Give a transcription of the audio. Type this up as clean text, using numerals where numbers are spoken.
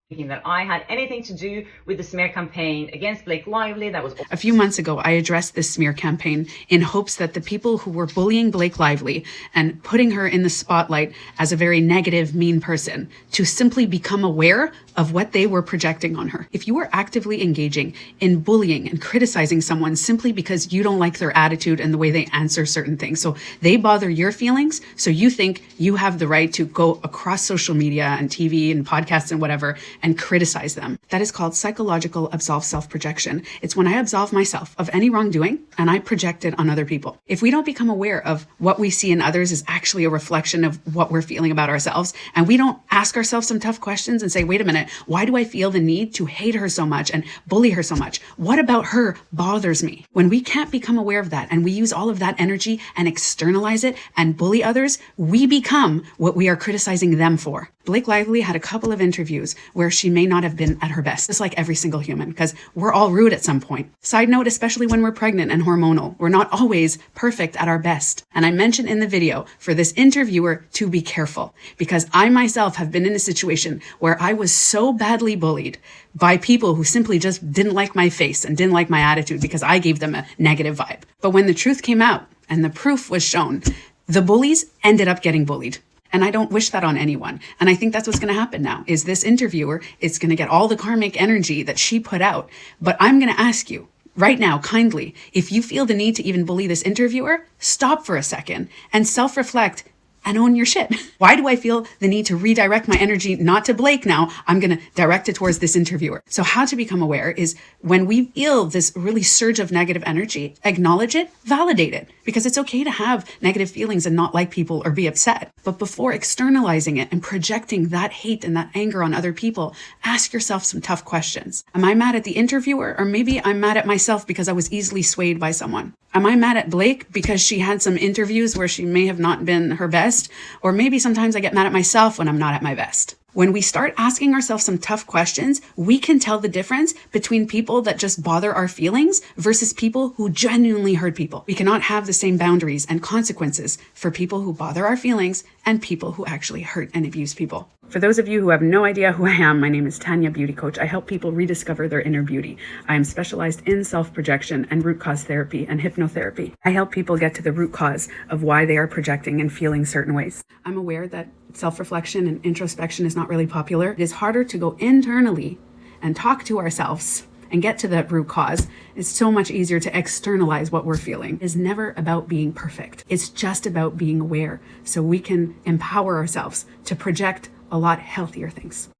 thinking that I had anything to do with the smear campaign against Blake Lively. That was a few months ago. I addressed this smear campaign in hopes that the people who were bullying Blake Lively and putting her in the spotlight as a very negative, mean person to simply become aware of what they were projecting on her. If you are actively engaging in bullying and criticizing someone simply because you don't like their attitude and the way they answer certain things, so they bother your feelings, so you think you have the right to go across social media and TV and podcasts and whatever and criticize them. That is called psychological absolved self-projection. It's when I absolve myself of any wrongdoing and I project it on other people. If we don't become aware of what we see in others is actually a reflection of what we're feeling about ourselves, and we don't ask ourselves some tough questions and say, wait a minute, why do I feel the need to hate her so much and bully her so much? What about her bothers me? When we can't become aware of that and we use all of that energy and externalize it and bully others, we become what we are criticizing them for. Blake Lively had a couple of interviews where she may not have been at her best, just like every single human, because we're all rude at some point. Side note, especially when we're pregnant and hormonal, we're not always perfect at our best. And I mentioned in the video for this interviewer to be careful, because I myself have been in a situation where I was so badly bullied by people who simply just didn't like my face and didn't like my attitude because I gave them a negative vibe. But when the truth came out and the proof was shown, the bullies ended up getting bullied. And I don't wish that on anyone. And I think that's what's going to happen now, is this interviewer is going to get all the karmic energy that she put out. But I'm going to ask you right now, kindly, if you feel the need to even bully this interviewer, stop for a second and self-reflect and own your shit. Why do I feel the need to redirect my energy not to Blake now? I'm going to direct it towards this interviewer. So how to become aware is when we feel this really surge of negative energy, acknowledge it, validate it, because it's okay to have negative feelings and not like people or be upset. But before externalizing it and projecting that hate and that anger on other people, ask yourself some tough questions. Am I mad at the interviewer? Or maybe I'm mad at myself because I was easily swayed by someone. Am I mad at Blake because she had some interviews where she may have not been her best? Or maybe sometimes I get mad at myself when I'm not at my best. When we start asking ourselves some tough questions, we can tell the difference between people that just bother our feelings versus people who genuinely hurt people. We cannot have the same boundaries and consequences for people who bother our feelings and people who actually hurt and abuse people. For those of you who have no idea who I am, my name is Tanya Beauty Coach. I help people rediscover their inner beauty. I am specialized in self-projection and root cause therapy and hypnotherapy. I help people get to the root cause of why they are projecting and feeling certain ways. I'm aware that self-reflection and introspection is not really popular. It is harder to go internally and talk to ourselves and get to that root cause. It's so much easier to externalize what we're feeling. It's never about being perfect. It's just about being aware so we can empower ourselves to project a lot healthier things.